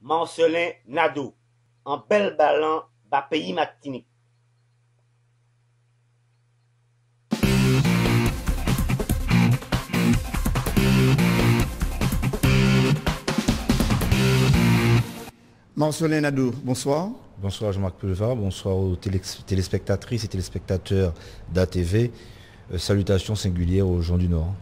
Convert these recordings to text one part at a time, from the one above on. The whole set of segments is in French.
Marcelin Nadeau, en bel ballon, bas pays Martinique. Marcelin Nadeau, bonsoir. Bonsoir Jean-Marc Pellevat, bonsoir aux téléspectatrices et téléspectateurs d'ATV. Salutations singulières aux gens du Nord.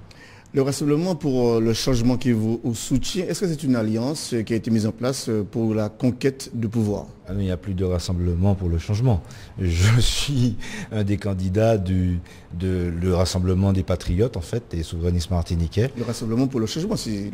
Le Rassemblement pour le changement qui vous soutient, est-ce que c'est une alliance qui a été mise en place pour la conquête du pouvoir? Ah non, il n'y a plus de Rassemblement pour le changement. Je suis un des candidats le Rassemblement des Patriotes, en fait, des souverainistes martiniquais. Le Rassemblement pour le changement, c'est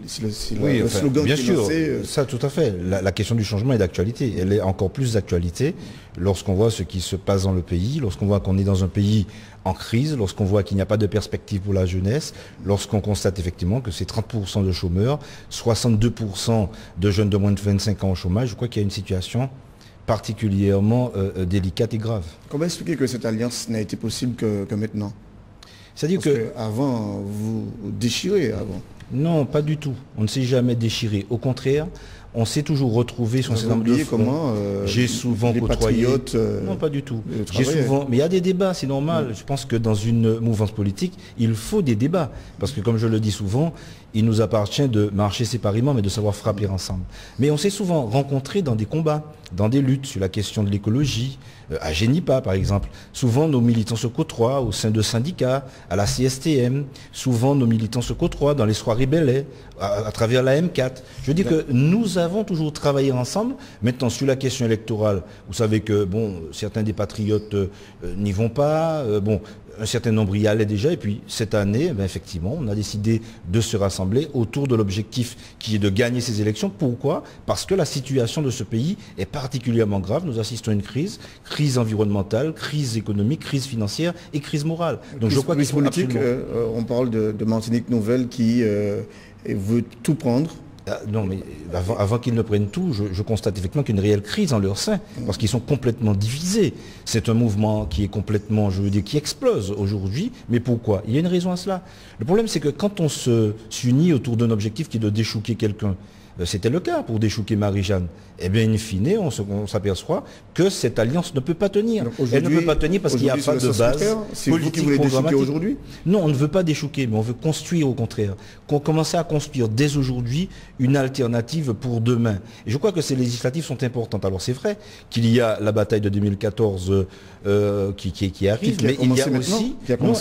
oui, le enfin, slogan bien qui est sûr, lancé. ça tout à fait. La question du changement est d'actualité. Elle est encore plus d'actualité lorsqu'on voit ce qui se passe dans le pays, lorsqu'on voit qu'on est dans un pays en crise, lorsqu'on voit qu'il n'y a pas de perspective pour la jeunesse, lorsqu'on constate effectivement que c'est 30% de chômeurs, 62% de jeunes de moins de 25 ans au chômage. Je crois qu'il y a une situation particulièrement délicate et grave. Comment expliquer que cette alliance n'a été possible que maintenant? C'est-à-dire qu'avant, vous déchirez avant. Non, pas du tout. On ne s'est jamais déchiré. Au contraire, on s'est toujours retrouvé sur ces nombre de comment j'ai souvent les côtoyé. patriotes, non, pas du tout. J'ai souvent. Mais il y a des débats, c'est normal. Je pense que dans une mouvance politique, il faut des débats. Parce que comme je le dis souvent, il nous appartient de marcher séparément, mais de savoir frapper ensemble. Mais on s'est souvent rencontrés dans des combats, dans des luttes sur la question de l'écologie, à Génipa par exemple. Souvent nos militants se côtoient au sein de syndicats, à la CSTM. Souvent nos militants se côtoient dans les soirées Belay, à travers la M4. Je dis que nous avons toujours travaillé ensemble. Maintenant sur la question électorale, vous savez que bon, certains des patriotes n'y vont pas. Un certain nombre y allait déjà, et puis cette année, effectivement, on a décidé de se rassembler autour de l'objectif qui est de gagner ces élections. Pourquoi? Parce que la situation de ce pays est particulièrement grave. Nous assistons à une crise environnementale, crise économique, crise financière et crise morale. Donc je crois qu'il faut politique, on parle de Martinique Nouvelle qui veut tout prendre. Non, mais avant qu'ils ne prennent tout, je constate effectivement qu'il y a une réelle crise en leur sein, parce qu'ils sont complètement divisés. C'est un mouvement qui est complètement, je veux dire, qui explose aujourd'hui. Mais pourquoi? Il y a une raison à cela. Le problème, c'est que quand on s'unit autour d'un objectif qui est de déchouquer quelqu'un, c'était le cas pour déchouquer Marie-Jeanne. Eh bien, in fine, on s'aperçoit que cette alliance ne peut pas tenir. Elle ne peut pas tenir parce qu'il n'y a pas de base politique programmatique. Aujourd'hui ? Non, on ne veut pas déchouquer, mais on veut construire au contraire. Qu'on commence à construire dès aujourd'hui une alternative pour demain. Et je crois que ces législatives sont importantes. Alors c'est vrai qu'il y a la bataille de 2014 qui arrive, mais il y a aussi... Non,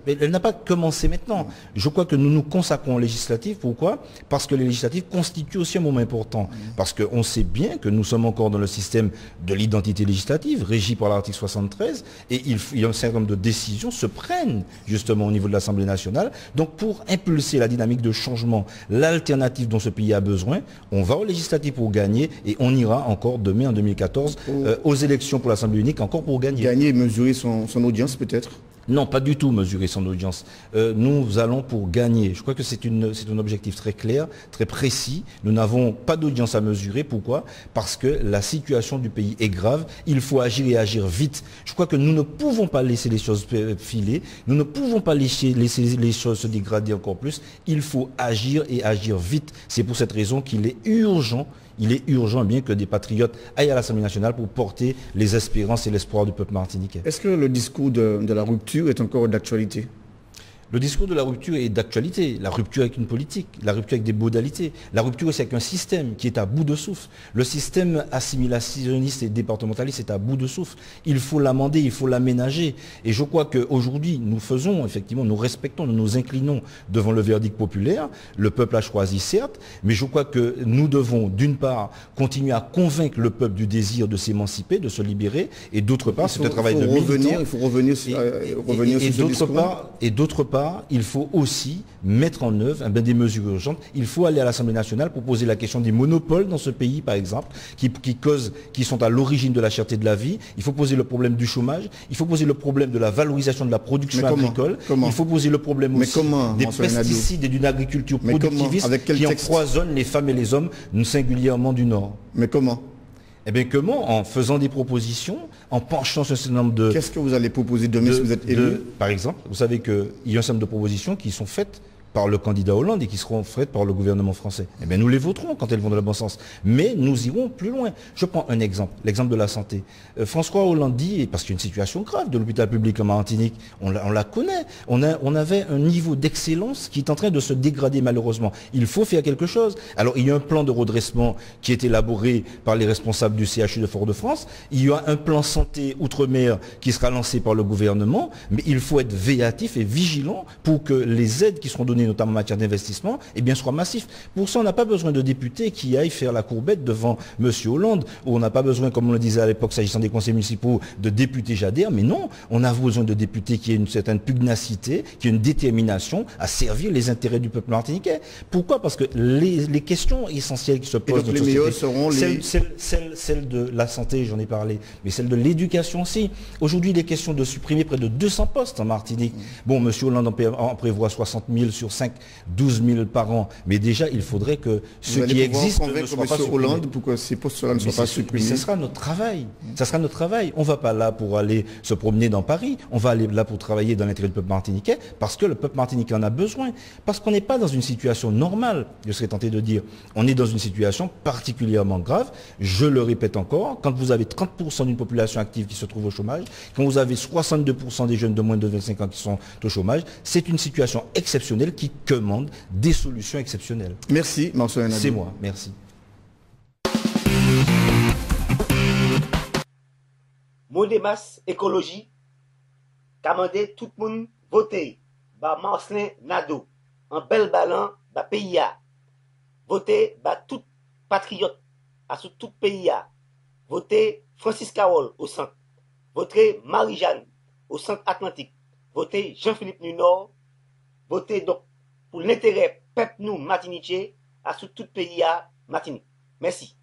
elle n'a pas commencé maintenant. Je crois que nous nous consacrons aux législatives. Pourquoi? Parce que les législatives constituent aussi un moment important. Parce qu'on sait bien que nous sommes encore dans le système de l'identité législative, régi par l'article 73, et il y a un certain nombre de décisions se prennent justement au niveau de l'Assemblée nationale. Donc pour impulser la dynamique de changement, l'alternative dont ce pays a besoin, on va aux législatives pour gagner, et on ira encore demain en 2014 aux élections pour l'Assemblée unique encore pour gagner. Gagner et mesurer son audience peut-être? Non, pas du tout mesurer son audience. Nous allons pour gagner. Je crois que c'est un objectif très clair, très précis. Nous n'avons pas d'audience à mesurer. Pourquoi? Parce que la situation du pays est grave. Il faut agir et agir vite. Je crois que nous ne pouvons pas laisser les choses filer. Nous ne pouvons pas laisser les choses se dégrader encore plus. Il faut agir et agir vite. C'est pour cette raison qu'il est urgent. Il est urgent bien que des patriotes aillent à l'Assemblée nationale pour porter les espérances et l'espoir du peuple martiniquais. Est-ce que le discours de la rupture est encore d'actualité? Le discours de la rupture est d'actualité. La rupture avec une politique, la rupture avec des modalités, la rupture aussi avec un système qui est à bout de souffle. Le système assimilationniste et départementaliste est à bout de souffle. Il faut l'amender, il faut l'aménager. Et je crois qu'aujourd'hui, nous faisons, effectivement, nous respectons, nous nous inclinons devant le verdict populaire. Le peuple a choisi, certes, mais je crois que nous devons, d'une part, continuer à convaincre le peuple du désir de s'émanciper, de se libérer, et d'autre part, c'est un travail de militant. Il faut revenir sur ce discours. Et d'autre part, il faut aussi mettre en œuvre des mesures urgentes. Il faut aller à l'Assemblée nationale pour poser la question des monopoles dans ce pays, par exemple, qui sont à l'origine de la cherté de la vie. Il faut poser le problème du chômage. Il faut poser le problème de la valorisation de la production agricole. Il faut poser le problème aussi des pesticides et d'une agriculture productiviste qui empoisonne les femmes et les hommes, singulièrement du Nord. Mais comment? Eh bien comment? En faisant des propositions, en penchant sur un certain nombre de... Qu'est-ce que vous allez proposer demain si vous êtes élu? Par exemple, vous savez qu'il y a un certain nombre de propositions qui sont faites par le candidat Hollande et qui seront faites par le gouvernement français. Eh bien, nous les voterons quand elles vont dans le bon sens. Mais nous irons plus loin. Je prends un exemple, l'exemple de la santé. François Hollande dit, parce qu'il y a une situation grave de l'hôpital public en Martinique, on la connaît, on avait un niveau d'excellence qui est en train de se dégrader malheureusement. Il faut faire quelque chose. Alors, il y a un plan de redressement qui est élaboré par les responsables du CHU de Fort-de-France. Il y a un plan santé outre-mer qui sera lancé par le gouvernement, mais il faut être véatif et vigilant pour que les aides qui seront données, notamment en matière d'investissement, eh bien, soient massifs. Pour ça, on n'a pas besoin de députés qui aillent faire la courbette devant M. Hollande, ou on n'a pas besoin, comme on le disait à l'époque, s'agissant des conseils municipaux, de députés jaders, mais non, on a besoin de députés qui aient une certaine pugnacité, qui aient une détermination à servir les intérêts du peuple martiniquais. Pourquoi? Parce que les questions essentielles qui se posent dans notre société, seront celle de la santé, j'en ai parlé, mais celle de l'éducation aussi. Aujourd'hui, il est question de supprimer près de 200 postes en Martinique. Bon, M. Hollande en prévoit 60 000 sur 5, 12 000 par an. Mais déjà, il faudrait que ce qui existe ne soit pas supprimé. Hollande pour que ces postes-là ne soient pas supprimés. Mais ce sera notre travail. Ça sera notre travail. On ne va pas là pour aller se promener dans Paris. On va aller là pour travailler dans l'intérêt du peuple martiniquais parce que le peuple martiniquais en a besoin. Parce qu'on n'est pas dans une situation normale, je serais tenté de dire. On est dans une situation particulièrement grave. Je le répète encore, quand vous avez 30% d'une population active qui se trouve au chômage, quand vous avez 62% des jeunes de moins de 25 ans qui sont au chômage, c'est une situation exceptionnelle qui commande des solutions exceptionnelles. Merci, Marcel Nadou. C'est moi, merci. Modémas écologie, commandé tout le monde voter. Bah Marcelin Nadeau, en bel ballon, bah pays a. Voter, bah tout patriote, à tout pays a. Voter Francis Carole au centre. Voter Marie-Jeanne au centre Atlantique. Voter Jean-Philippe Nunor. Voter donc pour l'intérêt peuple nous Martiniquais à tout pays à Martinique. Merci.